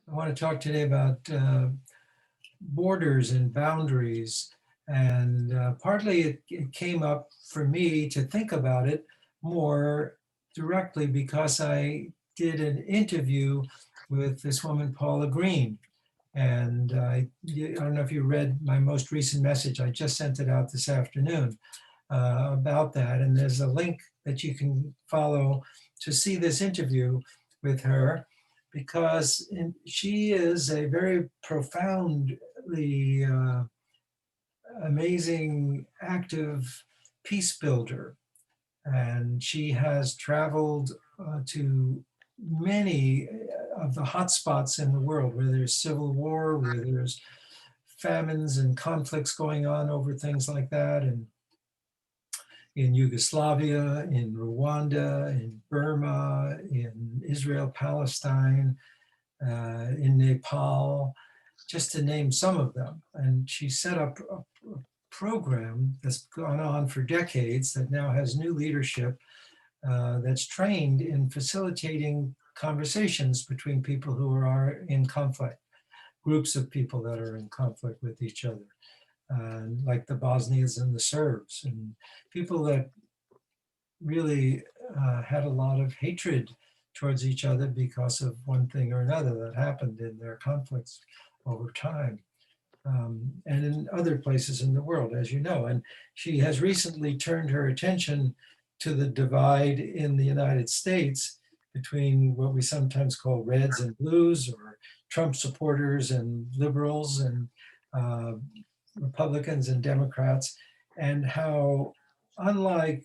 I want to talk today about borders and boundaries. And partly it came up for me to think about it more directly because I did an interview with this woman, Paula Green. And I don't know if you read my most recent message. I just sent it out this afternoon about that. And there's a link that you can follow to see this interview with her because she is a very profoundly amazing, active peace builder. And she has traveled to many of the hotspots in the world where there's civil war, where there's famines and conflicts going on over things like that. And in Yugoslavia, in Rwanda, in Burma, in Israel, Palestine, in Nepal, just to name some of them. And she set up a program that's gone on for decades that now has new leadership that's trained in facilitating conversations between people who are in conflict, groups of people that are in conflict with each other, like the Bosnians and the Serbs, and people that really had a lot of hatred towards each other because of one thing or another that happened in their conflicts over time. And in other places in the world, as you know. And she has recently turned her attention to the divide in the United States between what we sometimes call reds and blues, or Trump supporters and liberals, and uh, Republicans and Democrats, and how, unlike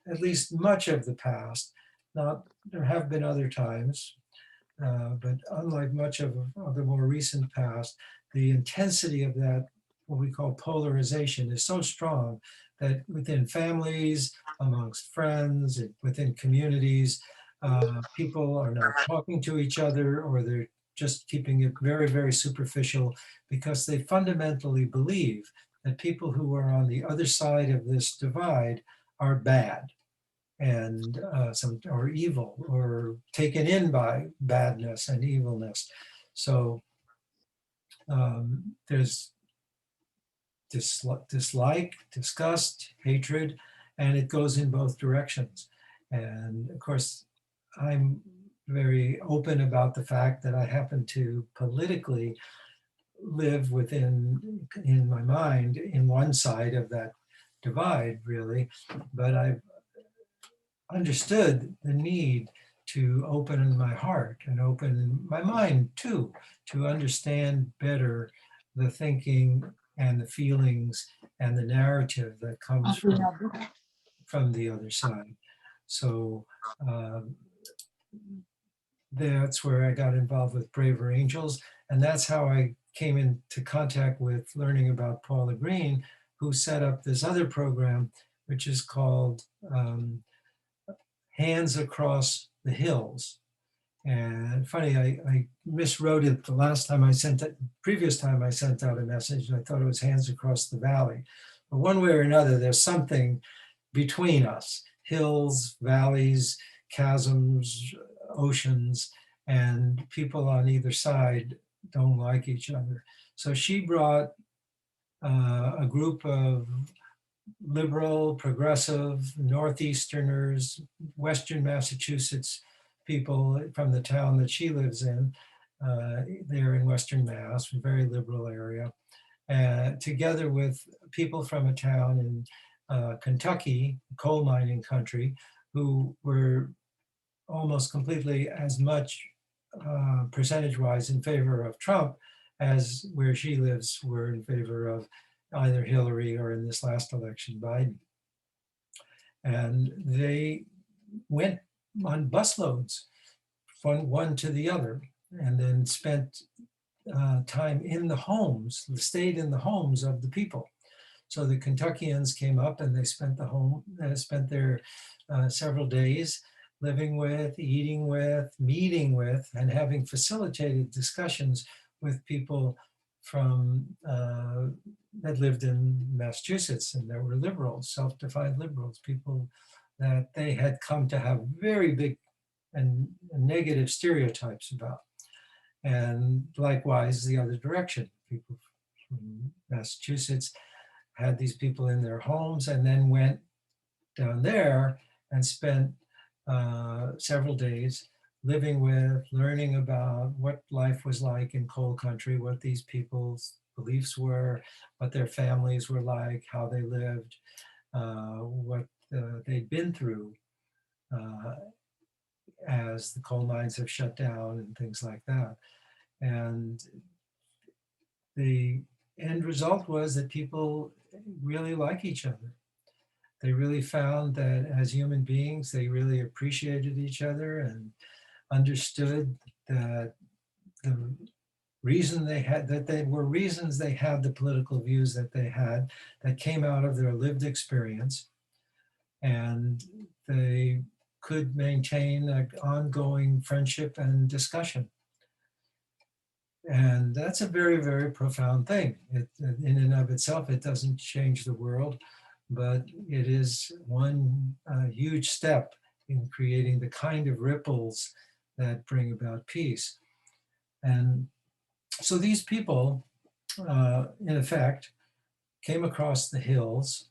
at least much of the past, not there have been other times, but unlike much of the more recent past, the intensity of that, what we call polarization, is so strong that within families, amongst friends, within communities, people are not talking to each other, or they're just keeping it very, very superficial because they fundamentally believe that people who are on the other side of this divide are bad and some or evil or taken in by badness and evilness. So there's dislike, disgust, hatred, and it goes in both directions. And of course, I'm very open about the fact that I happen to politically live within, in my mind, in one side of that divide, really. But I've understood the need to open my heart and open my mind too, to understand better the thinking and the feelings and the narrative that comes from the other side. So um, that's where I got involved with Braver Angels. And that's how I came into contact with learning about Paula Green, who set up this other program, which is called Hands Across the Hills. And funny, I miswrote it the last time I sent it, previous time I sent out a message, I thought it was Hands Across the Valley. But one way or another, there's something between us, hills, valleys, chasms, oceans, and people on either side don't like each other. So she brought a group of liberal, progressive, Northeasterners, Western Massachusetts people from the town that she lives in. There in Western Mass, a very liberal area, together with people from a town in Kentucky, coal mining country, who were almost completely as much percentage-wise in favor of Trump as where she lives were in favor of either Hillary or in this last election, Biden. And they went on busloads from one to the other, and then spent time in the homes, stayed in the homes of the people. So the Kentuckians came up and they spent their several days living with, eating with, meeting with, and having facilitated discussions with people from that lived in Massachusetts, and there were liberals, self-defined liberals, people that they had come to have very big and negative stereotypes about. And likewise, the other direction. People from Massachusetts had these people in their homes and then went down there and spent several days living with, learning about what life was like in coal country, what these people's beliefs were, what their families were like, how they lived, what they'd been through uh, as the coal mines have shut down and things like that. And the end result was that people really like each other. They really found that as human beings, they really appreciated each other and understood that the reason they had, that they were reasons they had the political views that they had that came out of their lived experience. And they could maintain an ongoing friendship and discussion. And that's a very, very profound thing. In and of itself, it doesn't change the world, but it is one huge step in creating the kind of ripples that bring about peace. And so these people, in effect, came across the hills.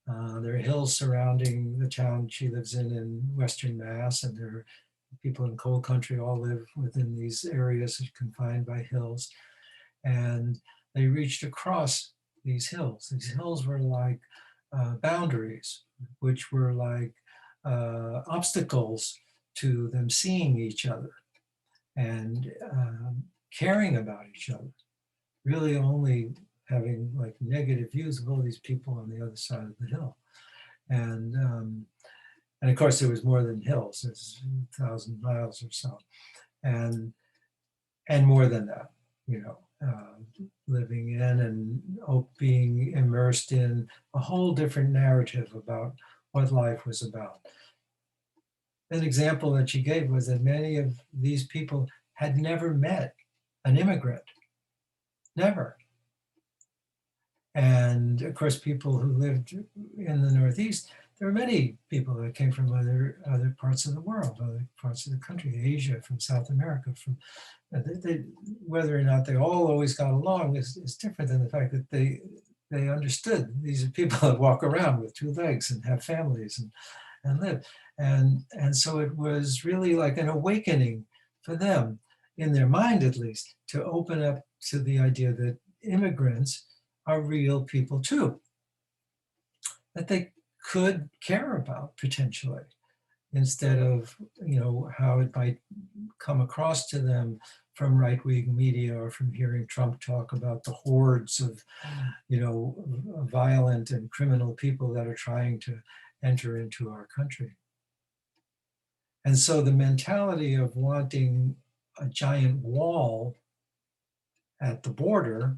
There are hills surrounding the town she lives in Western Mass, and there are people in coal country all live within these areas confined by hills. And they reached across these hills. These hills were like boundaries, which were like obstacles to them seeing each other and caring about each other, really only having like negative views of all these people on the other side of the hill. And of course, there was more than hills. It's 1,000 miles or so, and more than that, you know, living in and being immersed in a whole different narrative about what life was about. An example that she gave was that many of these people had never met an immigrant, never. And of course, people who lived in the Northeast, there were many people that came from other parts of the world, other parts of the country, Asia, from South America, from whether or not they all always got along is different than the fact that they understood these are people that walk around with two legs and have families and live. And so it was really like an awakening for them, in their mind at least, to open up to the idea that immigrants are real people too, that they could care about potentially, instead of, you know, how it might come across to them from right-wing media or from hearing Trump talk about the hordes of, you know, violent and criminal people that are trying to enter into our country. And so the mentality of wanting a giant wall at the border,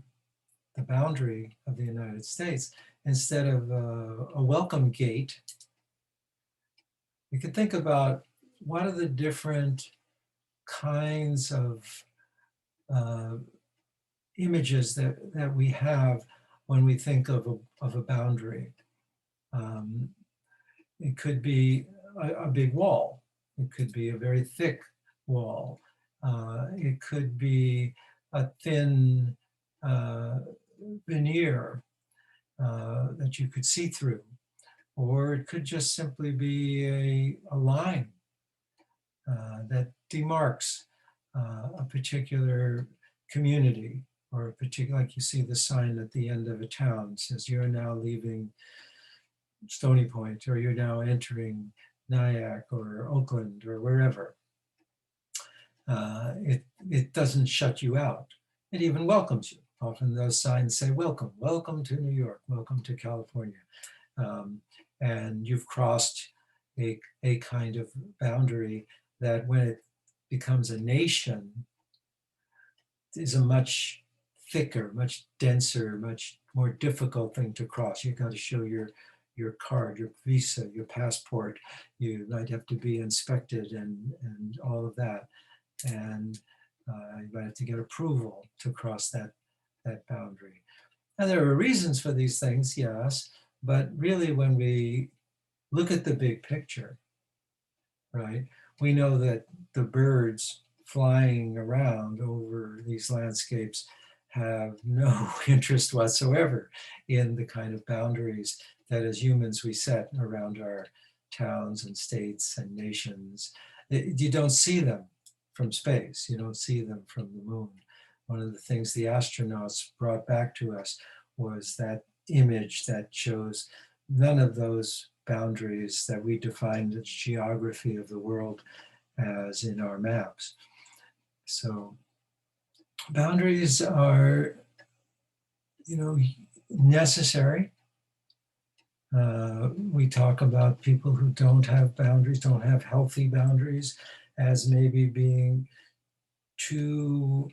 the boundary of the United States, instead of a welcome gate, you could think about what are the different kinds of images that we have when we think of a boundary. It could be a big wall. It could be a very thick wall. It could be a thin veneer that you could see through. Or it could just simply be a line that demarks a particular community, or a particular, like you see the sign at the end of a town says, you're now leaving Stony Point, or you're now entering Nyack or Oakland or wherever. It doesn't shut you out. It even welcomes you. Often those signs say, welcome, welcome to New York, welcome to California. And you've crossed a kind of boundary that when it becomes a nation is a much thicker, much denser, much more difficult thing to cross. You've got to show your card, your visa, your passport. You might have to be inspected and all of that. And you might have to get approval to cross that boundary. And there are reasons for these things, yes, but really when we look at the big picture, right, we know that the birds flying around over these landscapes have no interest whatsoever in the kind of boundaries that as humans we set around our towns and states and nations. You don't see them from space, you don't see them from the moon. One of the things the astronauts brought back to us was that image that shows none of those boundaries that we define the geography of the world as in our maps. So boundaries are, necessary. We talk about people who don't have boundaries, don't have healthy boundaries, as maybe being too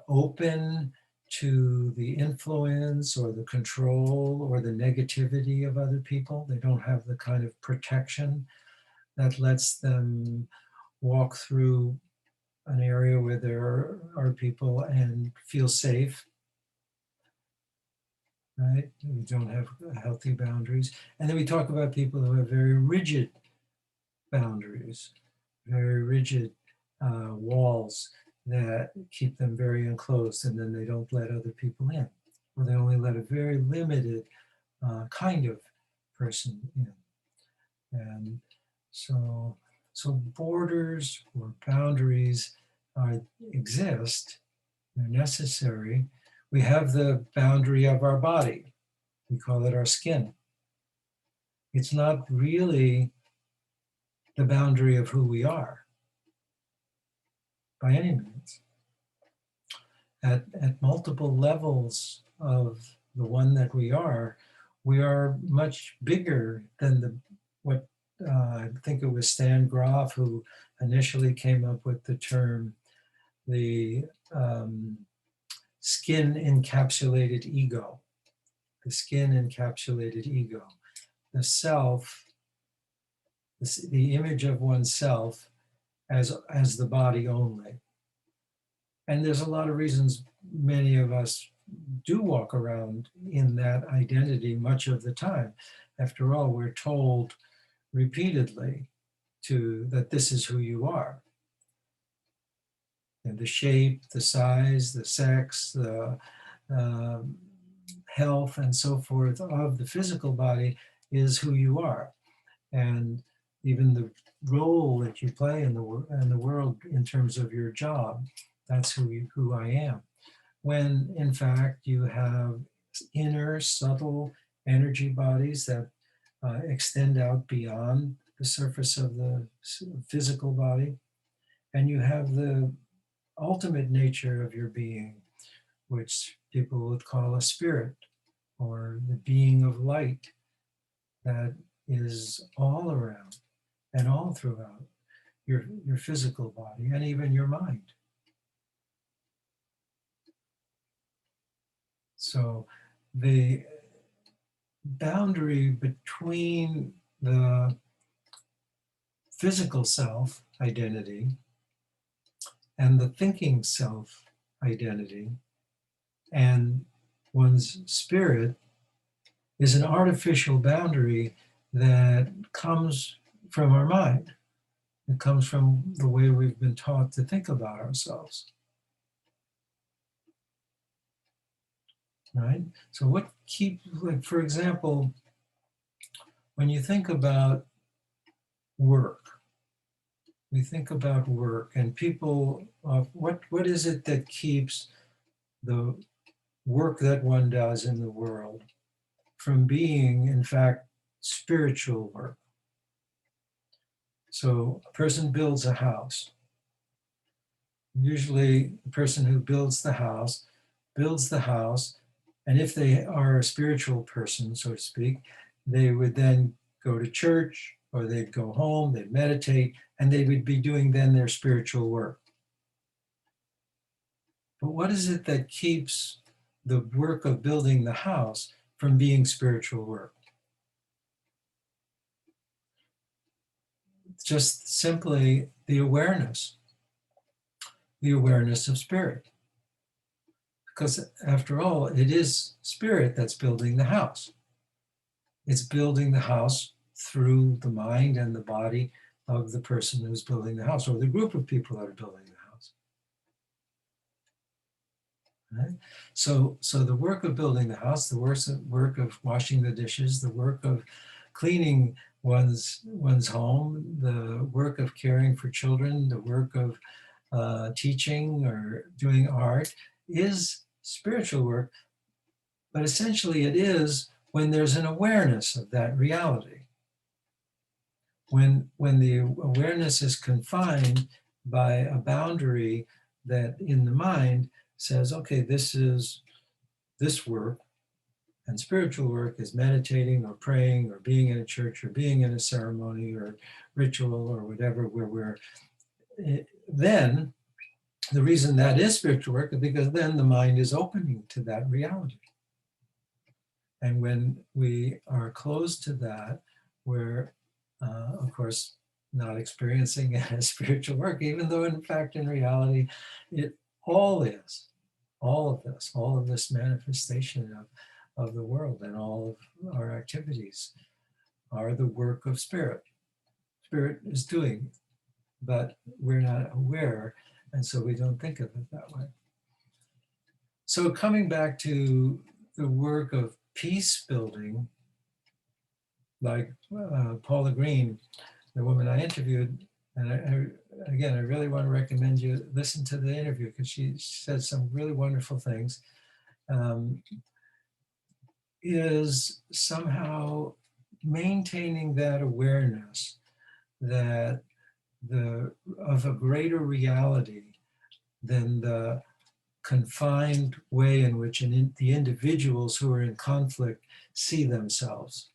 open to the influence or the control or the negativity of other people. They don't have the kind of protection that lets them walk through an area where there are people and feel safe, right? We don't have healthy boundaries. And then we talk about people who have very rigid boundaries, very rigid walls that keep them very enclosed, and then they don't let other people in. Or they only let a very limited kind of person in. And so borders or boundaries exist, they're necessary. We have the boundary of our body. We call it our skin. It's not really the boundary of who we are, by any means. At multiple levels of the one that we are much bigger than what I think it was Stan Grof who initially came up with the term, the skin encapsulated ego. The skin encapsulated ego. The self, the image of oneself as the body only. And there's a lot of reasons many of us do walk around in that identity much of the time. After all, we're told repeatedly that this is who you are. And the shape, the size, the sex, the health and so forth of the physical body is who you are. And even the role that you play in the world in terms of your job, that's who I am. When in fact you have inner subtle energy bodies that extend out beyond the surface of the physical body, and you have the ultimate nature of your being, which people would call a spirit, or the being of light that is all around and all throughout your physical body and even your mind. So the boundary between the physical self identity and the thinking self identity and one's spirit is an artificial boundary that comes from our mind. It comes from the way we've been taught to think about ourselves. Right? So what like for example, when you think about work, we think about work and people, what is it that keeps the work that one does in the world from being, in fact, spiritual work? So a person builds a house. Usually the person who builds the house, and if they are a spiritual person, so to speak, they would then go to church, or they'd go home, they'd meditate, and they would be doing then their spiritual work. But what is it that keeps the work of building the house from being spiritual work? Just simply the awareness of spirit. Because after all, it is spirit that's building the house. It's building the house through the mind and the body of the person who's building the house or the group of people that are building the house. Right? So the work of building the house, the work of washing the dishes, the work of cleaning one's home, the work of caring for children, the work of teaching or doing art is spiritual work, but essentially it is when there's an awareness of that reality. When the awareness is confined by a boundary that in the mind says, okay, this is this work, and spiritual work is meditating or praying or being in a church or being in a ceremony or ritual or whatever, where we're then the reason that is spiritual work is because then the mind is opening to that reality. And when we are closed to that, we're, of course, not experiencing it as spiritual work, even though in fact, in reality, it all is, all of this manifestation of the world and all of our activities are the work of spirit. Spirit is doing, but we're not aware, and so we don't think of it that way. So coming back to the work of peace building, like Paula Green, the woman I interviewed, and I really want to recommend you listen to the interview because she said some really wonderful things, is somehow maintaining that awareness that of a greater reality than the confined way in which the individuals who are in conflict see themselves,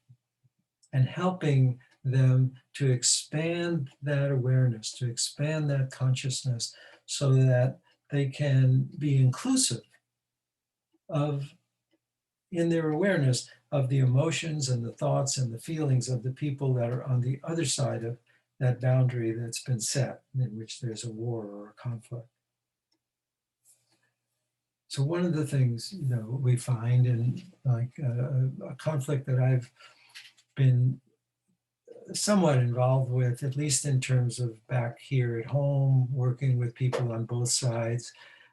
and helping them to expand that awareness, to expand that consciousness so that they can be inclusive of, in their awareness, of the emotions and the thoughts and the feelings of the people that are on the other side of that boundary that's been set, in which there's a war or a conflict. So one of the things, we find in like a conflict that I've been somewhat involved with, at least in terms of back here at home, working with people on both sides,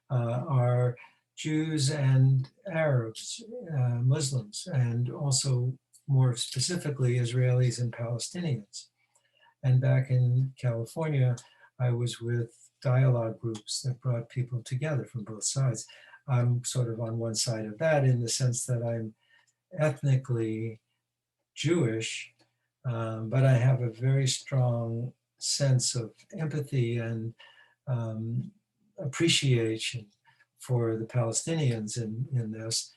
are Jews and Arabs, Muslims, and also more specifically Israelis and Palestinians. And back in California, I was with dialogue groups that brought people together from both sides. I'm sort of on one side of that in the sense that I'm ethnically Jewish, but I have a very strong sense of empathy and appreciation for the Palestinians in this.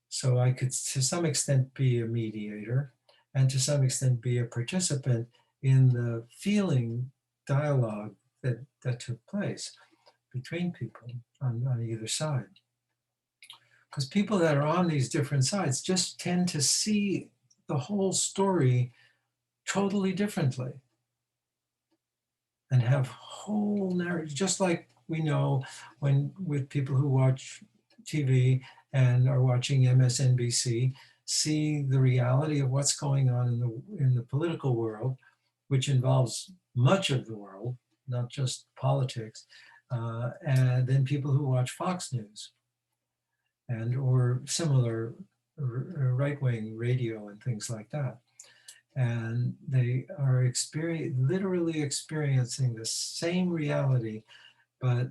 So I could, to some extent, be a mediator and to some extent be a participant in the feeling dialogue that took place between people on either side. Because people that are on these different sides just tend to see the whole story totally differently and have whole narratives, just like we know when with people who watch TV and are watching MSNBC, see the reality of what's going on in the political world, which involves much of the world, not just politics, and then people who watch Fox News and or similar right-wing radio and things like that. And they are literally experiencing the same reality, but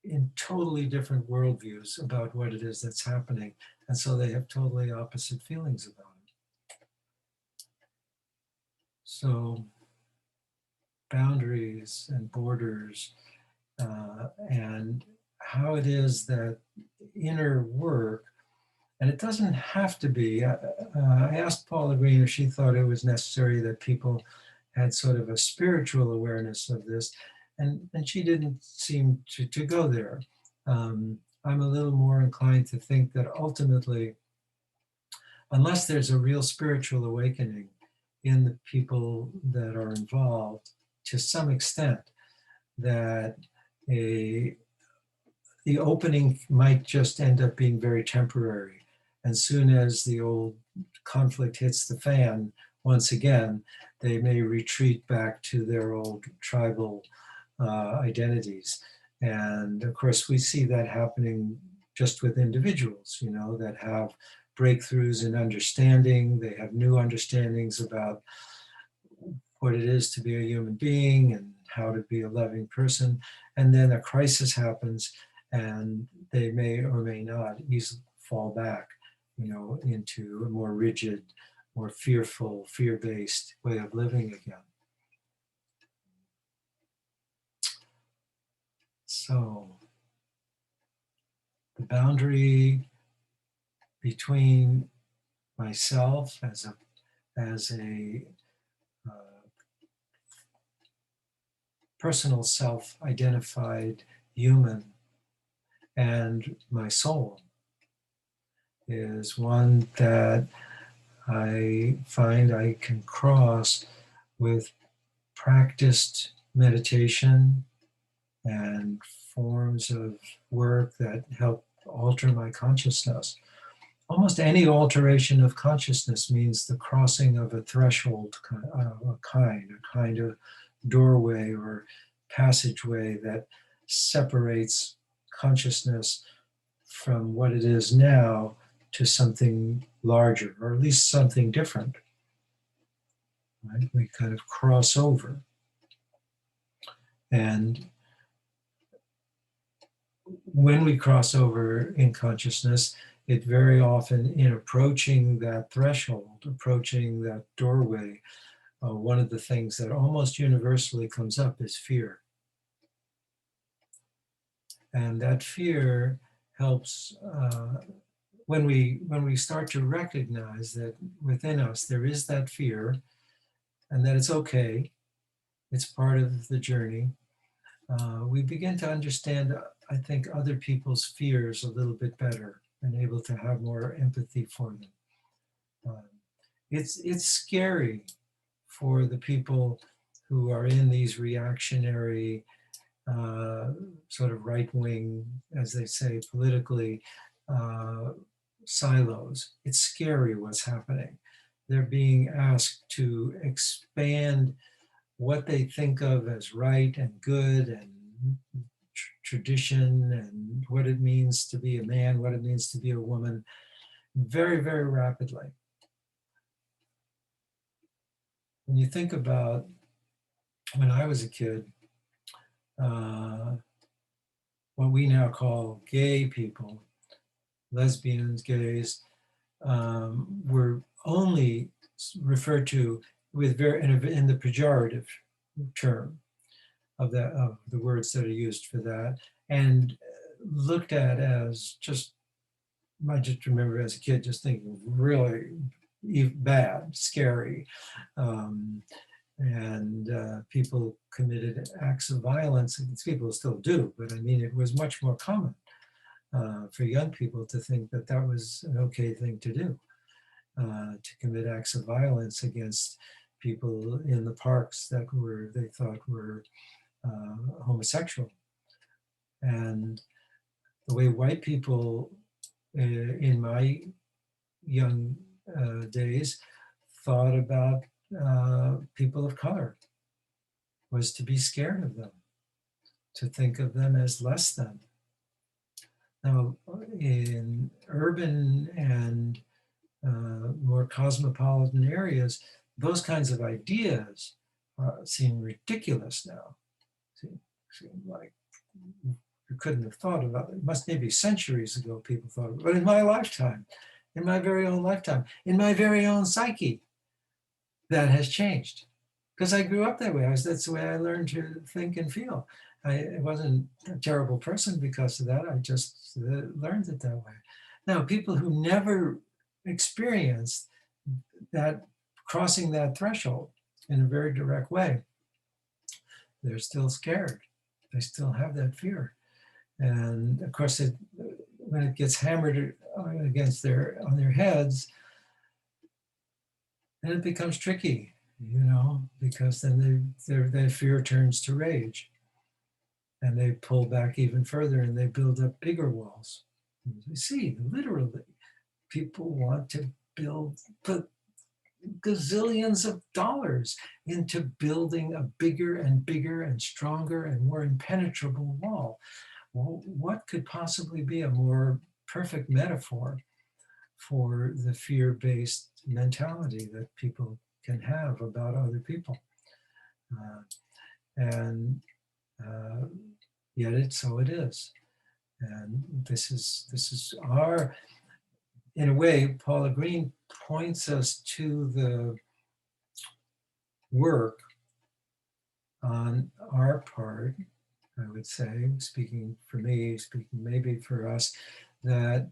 in totally different worldviews about what it is that's happening. And so they have totally opposite feelings about it. So boundaries and borders and how it is that inner work, and it doesn't have to be, I asked Paula Green if she thought it was necessary that people had sort of a spiritual awareness of this, and she didn't seem to go there. I'm a little more inclined to think that ultimately, unless there's a real spiritual awakening in the people that are involved to some extent, that the opening might just end up being very temporary. And soon as the old conflict hits the fan once again, they may retreat back to their old tribal identities. And of course, we see that happening just with individuals, that have breakthroughs in understanding. They have new understandings about what it is to be a human being and how to be a loving person. And then a crisis happens and they may or may not easily fall back, into a more rigid, more fearful, fear-based way of living again. So the boundary between myself as a personal self-identified human and my soul is one that I find I can cross with practiced meditation and forms of work that help alter my consciousness. Almost any alteration of consciousness means the crossing of a threshold, a kind of doorway or passageway that separates consciousness from what it is now to something larger, or at least something different. Right? We kind of cross over. And when we cross over in consciousness, it very often, in approaching that threshold, approaching that doorway, one of the things that almost universally comes up is fear. And that fear helps when we start to recognize that within us there is that fear, and that it's okay, it's part of the journey. We begin to understand, I think, other people's fears a little bit better and able to have more empathy for them. It's scary for the people who are in these reactionary, sort of right-wing, as they say politically, silos. It's scary what's happening. They're being asked to expand what they think of as right and good and tradition and what it means to be a man, what it means to be a woman, very, very rapidly. When you think about when I was a kid, what we now call gay people, lesbians, gays, were only referred to with in the pejorative term of the words that are used for that, and looked at as just, I just remember as a kid just thinking really bad, scary, and people committed acts of violence. People still do, but I mean, it was much more common for young people to think that that was an okay thing to do, to commit acts of violence against people in the parks that they thought were homosexual. And the way white people in my young days thought about people of color was to be scared of them, to think of them as less than. Now, in urban and more cosmopolitan areas, those kinds of ideas seem ridiculous now. Seem like you couldn't have thought about it. It must maybe centuries ago people thought of it. But in my lifetime, in my very own lifetime, in my very own psyche, that has changed. Because I grew up that way. That's the way I learned to think and feel. I wasn't a terrible person because of that. I just learned it that way. Now, people who never experienced that, crossing that threshold in a very direct way, they're still scared. They still have that fear. And of course, when it gets hammered against on their heads, then it becomes tricky, because then their fear turns to rage. And they pull back even further and they build up bigger walls. You see, literally, people want to put gazillions of dollars into building a bigger and bigger and stronger and more impenetrable wall. Well, what could possibly be a more perfect metaphor for the fear-based mentality that people can have about other people? And yet so it is. And this is our, in a way, Paula Green points us to the work on our part, I would say, speaking for me, speaking maybe for us, that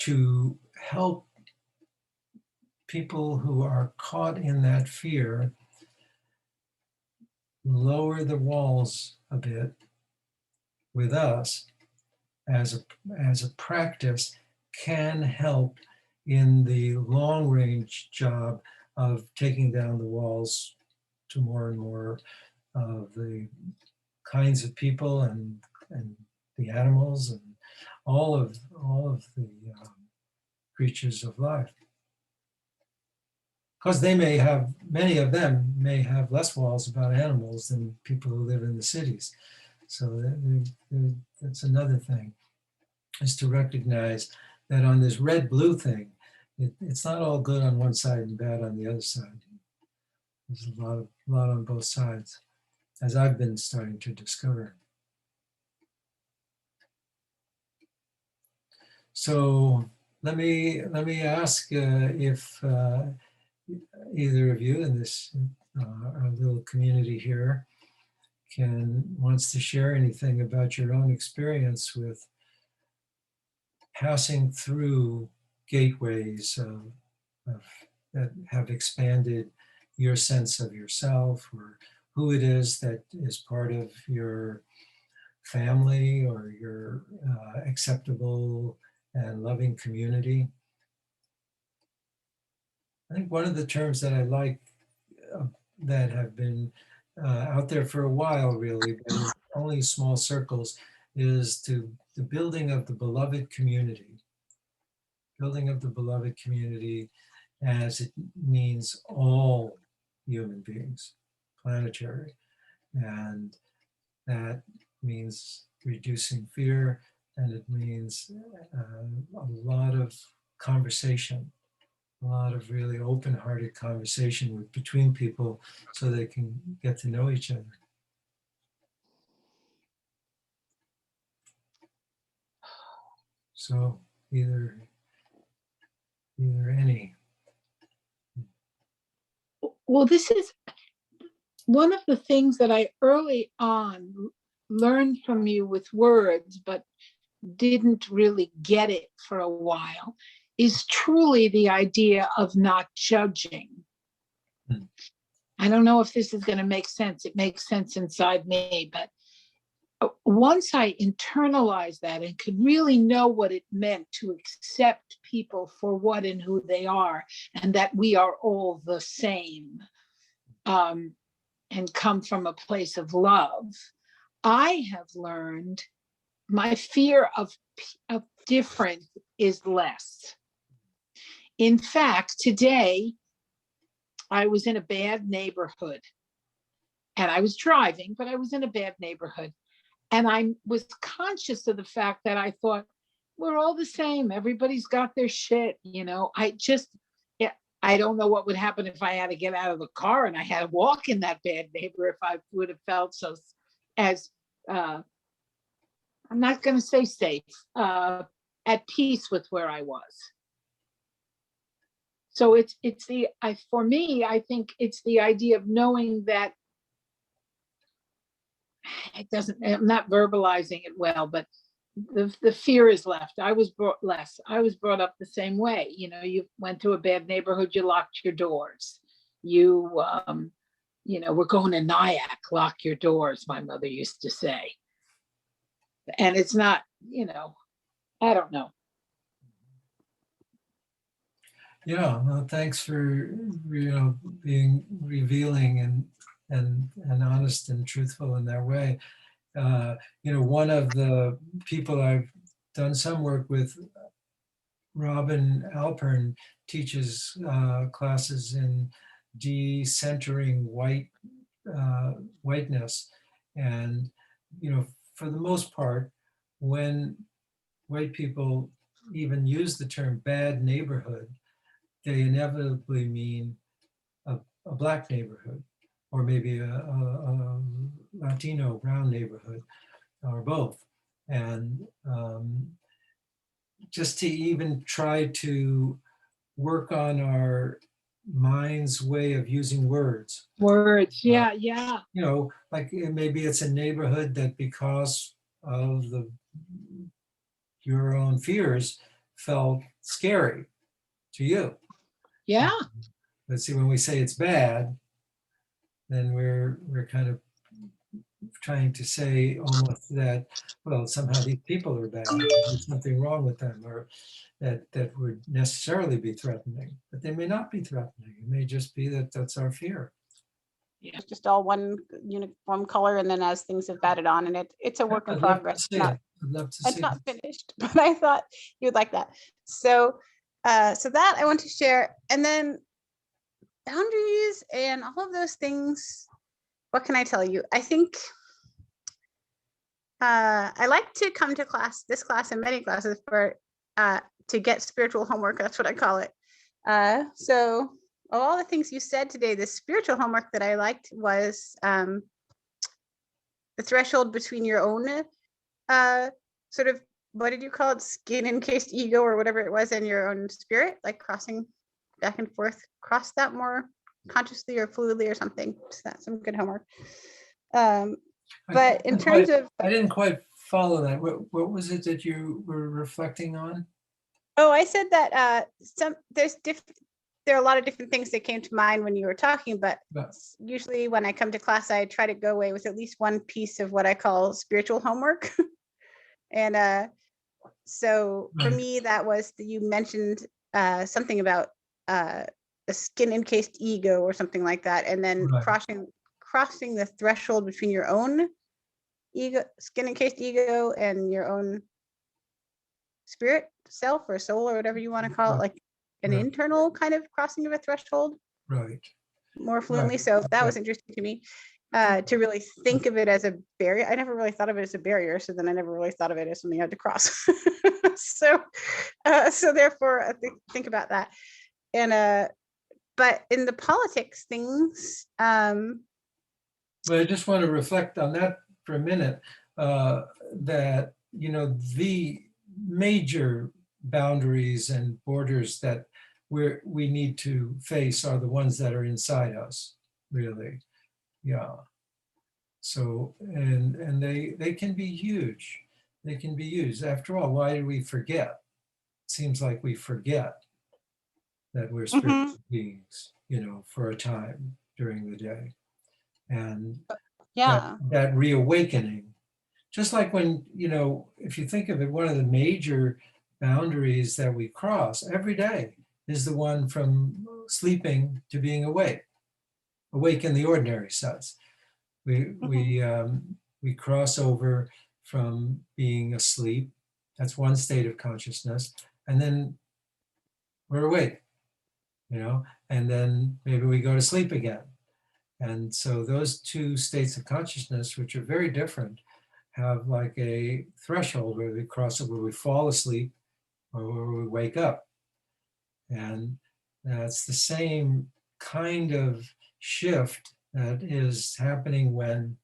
to help people who are caught in that fear lower the walls a bit with us as a practice can help in the long range job of taking down the walls to more and more of the kinds of people and the animals and all of the creatures of life. Because they may have, many of them may have less walls about animals than people who live in the cities. So that's another thing, is to recognize that on this red-blue thing, it's not all good on one side and bad on the other side. There's a lot on both sides, as I've been starting to discover. So let me ask if either of you in this our little community here wants to share anything about your own experience with passing through gateways that have expanded your sense of yourself, or who it is that is part of your family or your acceptable and loving community. I think one of the terms that I like that have been out there for a while, really, but in only small circles, is the building of the beloved community. Building of the beloved community, as it means all human beings, planetary. And that means reducing fear, and it means a lot of conversation, a lot of really open-hearted conversation between people so they can get to know each other. So either any. Well, this is one of the things that I early on learned from you with words, but didn't really get it for a while, is truly the idea of not judging. I don't know if this is going to make sense. It makes sense inside me, but once I internalized that and could really know what it meant to accept people for what and who they are, and that we are all the same, and come from a place of love, I have learned my fear of different is less. In fact, today I was in a bad neighborhood, and I was driving, but I was in a bad neighborhood. And I was conscious of the fact that I thought, we're all the same. Everybody's got their shit, you know. I don't know what would happen if I had to get out of the car and I had to walk in that bad neighborhood, if I would have felt so as, I'm not going to say safe, at peace with where I was. So for me, I think it's the idea of knowing that I'm not verbalizing it well, but the fear is left. I was brought up the same way. You know, you went to a bad neighborhood, you locked your doors. You know, we're going to Nyack, lock your doors, my mother used to say. And it's not, you know, I don't know. Yeah, well, thanks for, you know, being revealing and honest and truthful in that way. You know, one of the people I've done some work with Robin Alpern teaches classes in decentering whiteness. And, for the most part, when white people even use the term bad neighborhood, they inevitably mean a black neighborhood, or maybe a Latino brown neighborhood, or both. And just to even try to work on our mind's way of using words. Words, yeah. Like maybe it's a neighborhood that because of your own fears felt scary to you. Yeah. But see, when we say it's bad, then we're kind of trying to say almost that, well, somehow these people are bad, there's something wrong with them, or that would necessarily be threatening. But they may not be threatening. It may just be that that's our fear. It's just all one uniform color, and then as things have batted on, and it's a work in I'd love to progress. see it. I'd love to It's see not it. finished, but I thought you would like that. So that I want to share. And then boundaries and all of those things. What can I tell you? I think I like to come to this class and many classes to get spiritual homework. That's what I call it. So all the things you said today, the spiritual homework that I liked was the threshold between your own sort of, what did you call it? Skin encased ego or whatever it was, and your own spirit, like crossing back and forth, cross that more consciously or fluidly or something. So that's some good homework. But in terms of, I didn't quite follow that. What was it that you were reflecting on? Oh, I said that there are a lot of different things that came to mind when you were talking, but usually when I come to class, I try to go away with at least one piece of what I call spiritual homework. And so for me, that was you mentioned something about a skin encased ego or something like that, and then crossing the threshold between your own ego, skin encased ego, and your own spirit self or soul or whatever you want to call it, like an internal kind of crossing of a threshold, more fluently. So that was interesting to me, to really think of it as a barrier. I never really thought of it as a barrier, so then I never really thought of it as something I had to cross. So therefore I think about that. And but in the politics things, but I just want to reflect on that for a minute, that the major boundaries and borders that we need to face are the ones that are inside us, really. Yeah. So and they can be huge. They can be used. After all, why do we forget? It seems like we forget that we're spiritual beings, for a time during the day. And that reawakening, just like when, if you think of it, one of the major boundaries that we cross every day is the one from sleeping to being awake in the ordinary sense. We cross over from being asleep, that's one state of consciousness, and then we're awake, and then maybe we go to sleep again. And so those two states of consciousness, which are very different, have like a threshold where we cross over, where we fall asleep or where we wake up. And that's the same kind of shift that is happening when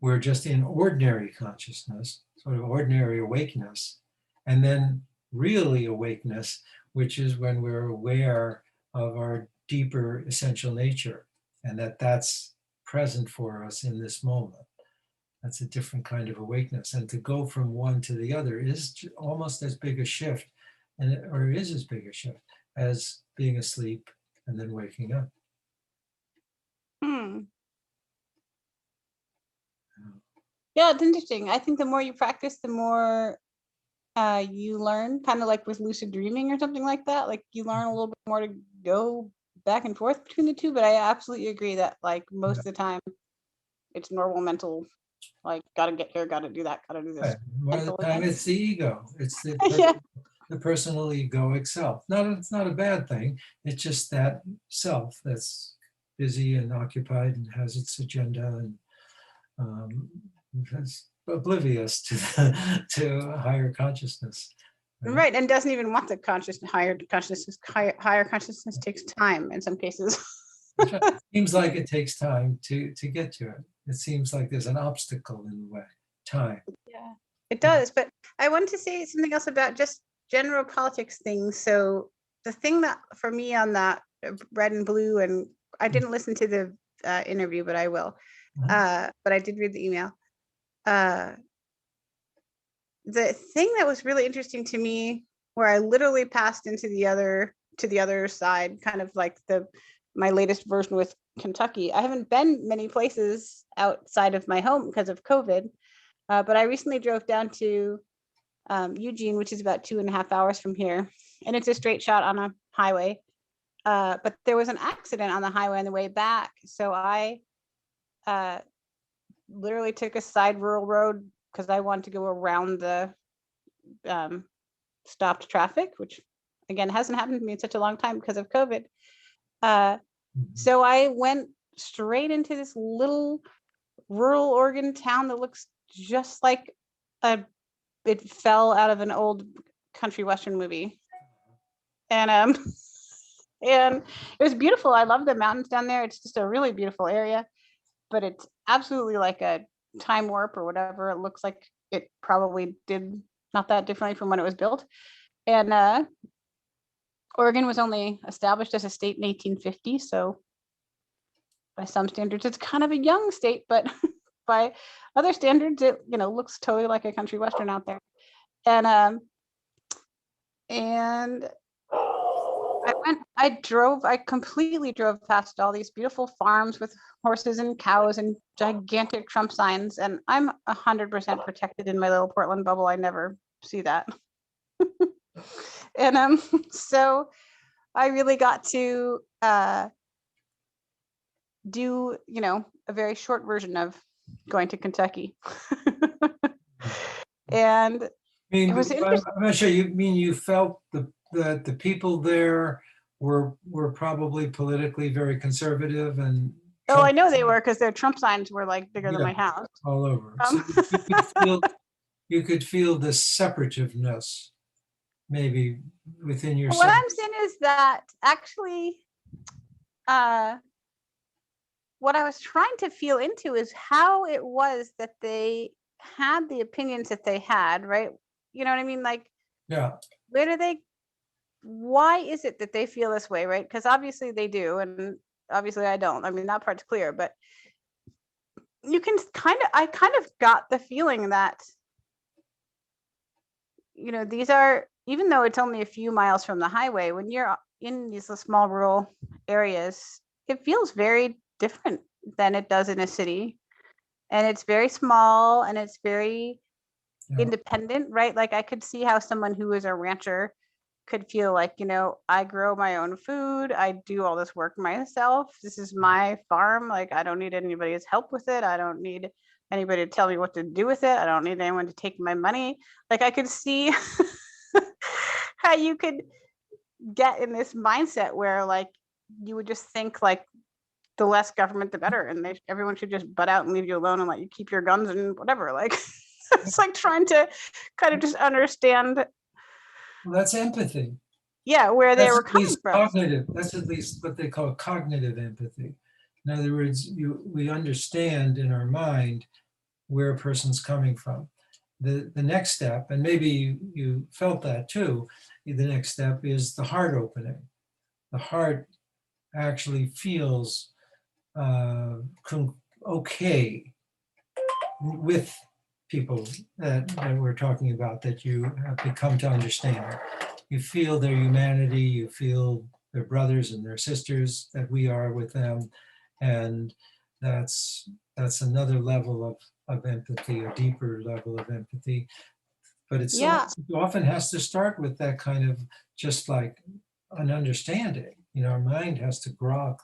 we're just in ordinary consciousness, sort of ordinary awakeness, and then really awakeness, which is when we're aware of our deeper essential nature, and that's present for us in this moment. That's a different kind of awakeness. And to go from one to the other is almost as big a shift, or is as big a shift as being asleep and then waking up. Yeah, it's interesting. I think the more you practice, the more you learn, kind of like with lucid dreaming or something like that. Like you learn a little bit more to go back and forth between the two. But I absolutely agree that like most of the time it's normal mental, like gotta get here, gotta do that, gotta do this. Right. One of the time it's the ego. It's the the personal egoic self. It's not a bad thing. It's just that self that's busy and occupied and has its agenda and is oblivious to to higher consciousness. Right, and doesn't even want the higher consciousness. Higher consciousness takes time in some cases. It seems like it takes time to get to it. It seems like there's an obstacle in the way, time. Yeah, it does. But I wanted to say something else about just general politics things. So the thing that for me on that red and blue, and I didn't listen to the interview, but I will. But I did read the email. The thing that was really interesting to me, where I literally passed into the other side, kind of like my latest version with Kentucky. I haven't been many places outside of my home because of COVID, but I recently drove down to Eugene, which is about 2.5 hours from here, and it's a straight shot on a highway. But there was an accident on the highway on the way back, so I literally took a side rural road because I wanted to go around the stopped traffic, which again hasn't happened to me in such a long time because of COVID. So I went straight into this little rural Oregon town that looks just like it fell out of an old country western movie, and and it was beautiful. I love the mountains down there. It's just a really beautiful area, but it's absolutely like a time warp or whatever. It looks like it probably did not that differently from when it was built. And Oregon was only established as a state in 1850, so by some standards it's kind of a young state, but by other standards it looks totally like a country western out there. And I completely drove past all these beautiful farms with horses and cows and gigantic Trump signs, and I'm 100% protected in my little Portland bubble. I never see that. And so I really got to do a very short version of going to Kentucky. And it was interesting. I'm not sure. You mean you felt that the people there were probably politically very conservative and Trump, I know they were, because their Trump signs were like bigger than my house all over. So you could feel the separativeness maybe within yourself. What I'm saying is that actually what I was trying to feel into is how it was that they had the opinions that they had, right? You know what I mean? Like, yeah, why is it that they feel this way, right? Because obviously they do, and obviously I don't. I mean, that part's clear, but you can I kind of got the feeling that, these are, even though it's only a few miles from the highway, when you're in these small rural areas, it feels very different than it does in a city. And it's very small and it's very independent, right? Like I could see how someone who is a rancher could feel like, I grow my own food. I do all this work myself. This is my farm. Like, I don't need anybody's help with it. I don't need anybody to tell me what to do with it. I don't need anyone to take my money. Like I could see how you could get in this mindset where like, you would just think like the less government, the better. And everyone should just butt out and leave you alone and let you keep your guns and whatever. Like, it's like trying to kind of just understand. Well, that's empathy. Yeah, where they were coming from. Cognitive. That's at least what they call cognitive empathy. In other words, we understand in our mind where a person's coming from. The next step, and maybe you felt that too, the next step is the heart opening. The heart actually feels okay with people that we're talking about, that you have become to understand. You feel their humanity, you feel their brothers and their sisters, that we are with them. And that's another level of empathy, a deeper level of empathy. But it often has to start with that kind of just like an understanding. Our mind has to grok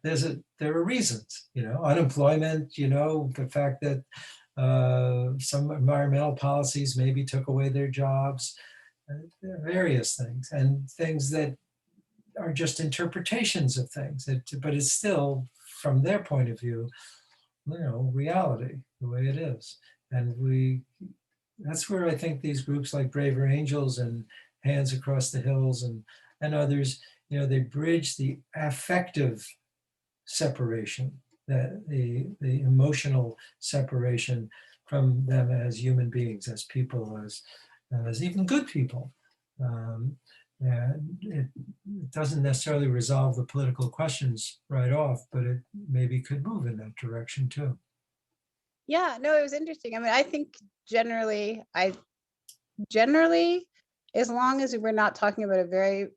that there are reasons, unemployment, the fact that some environmental policies maybe took away their jobs, various things, and things that are just interpretations of things, but it's still, from their point of view, reality, the way it is. And that's where I think these groups like Braver Angels and Hands Across the Hills and others, they bridge the affective separation, the emotional separation from them as human beings, as people, as even good people. And it doesn't necessarily resolve the political questions right off, but it maybe could move in that direction too. Yeah, no, it was interesting. I mean, I think generally, as long as we're not talking about a very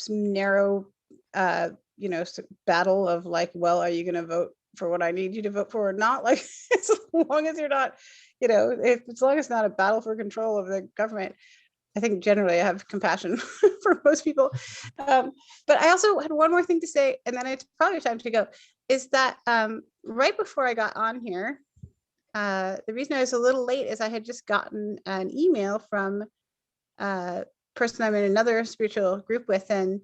narrow, battle of like, well, are you going to vote for what I need you to vote for or not? Like, as long as you're not, as long as it's not a battle for control of the government, I think generally I have compassion for most people. But I also had one more thing to say, and then it's probably time to go, is that right before I got on here, the reason I was a little late is I had just gotten an email from a person I'm in another spiritual group with, and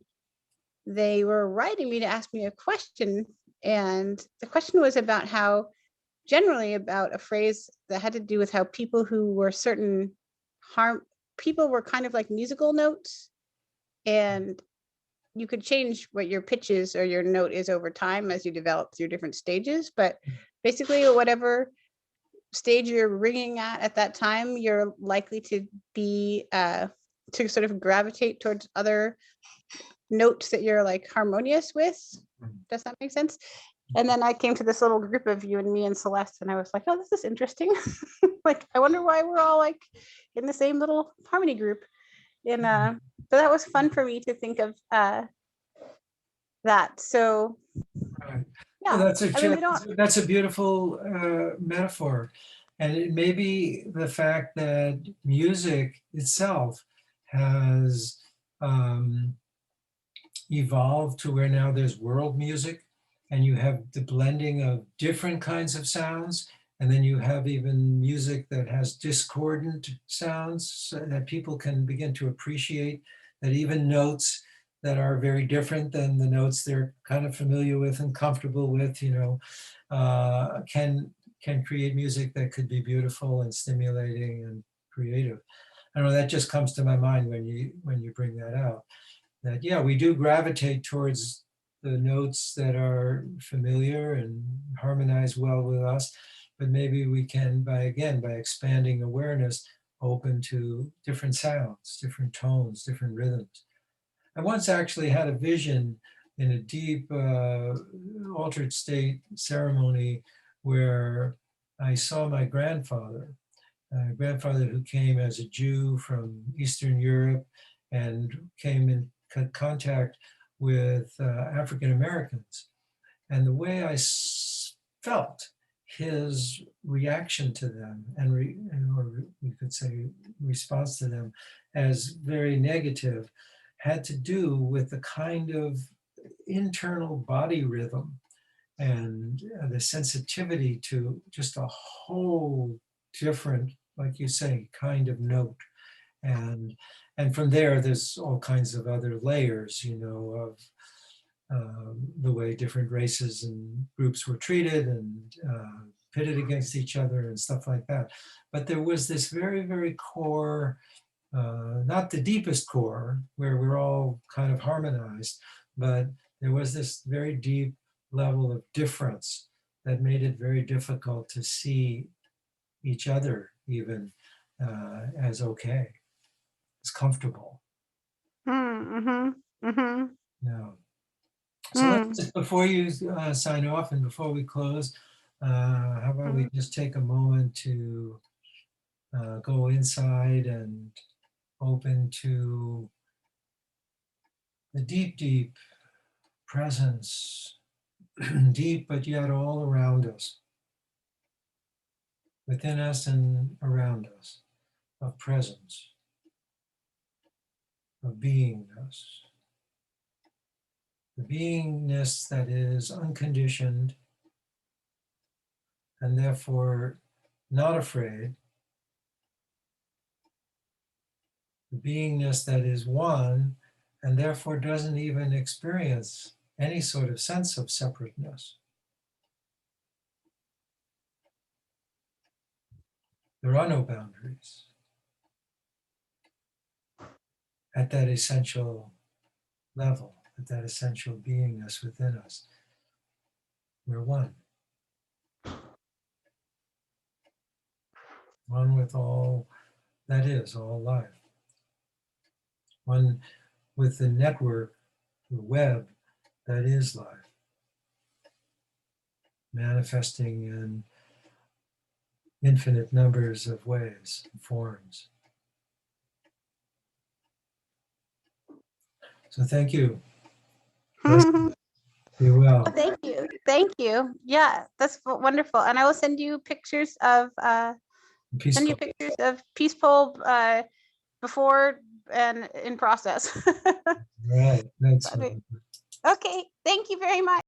they were writing me to ask me a question. And the question was about how, generally about a phrase that had to do with how people who were people were kind of like musical notes, and you could change what your pitch is or your note is over time as you develop through different stages. But basically, whatever stage you're ringing at that time, you're likely to be to sort of gravitate towards other notes that you're like harmonious with. Does that make sense? And then I came to this little group of you and me and Celeste, and I was like, oh, this is interesting. Like, I wonder why we're all like in the same little harmony group. And so that was fun for me to think of that. So Right. yeah, Well, that's a beautiful metaphor. And it may be the fact that music itself has evolved to where now there's world music, and you have the blending of different kinds of sounds, and then you have even music that has discordant sounds, so that people can begin to appreciate that even notes that are very different than the notes they're kind of familiar with and comfortable with, can create music that could be beautiful and stimulating and creative. I don't know, that just comes to my mind when you bring that out. That, yeah, we do gravitate towards the notes that are familiar and harmonize well with us, but maybe we can, by expanding awareness, open to different sounds, different tones, different rhythms. I once actually had a vision in a deep altered state ceremony where I saw my grandfather who came as a Jew from Eastern Europe and came in contact with African Americans. And the way I felt his reaction to them, or we could say response to them, as very negative, had to do with the kind of internal body rhythm and the sensitivity to just a whole different, like you say, kind of note. And from there's all kinds of other layers, of the way different races and groups were treated and pitted against each other and stuff like that. But there was this very, very core, not the deepest core where we're all kind of harmonized, but there was this very deep level of difference that made it very difficult to see each other even as okay, as comfortable. Mm-hmm. Mm-hmm. Yeah. So let's just, before you sign off and before we close, how about we just take a moment to go inside and open to the deep, deep presence, deep but yet all around us, within us and around us, of presence, of beingness. The beingness that is unconditioned and therefore not afraid. the beingness that is one, and therefore doesn't even experience any sort of sense of separateness. There are no boundaries at that essential level, at that essential beingness within us. We're one. One with all that is, all life. One with the network, the web that is life, manifesting in infinite numbers of ways and forms. So thank you. Be well. Thank you. Thank you. Yeah, that's wonderful. And I will send you pictures of Peaceful. Peaceful before and in process. All right. Thanks. Okay. Thank you very much.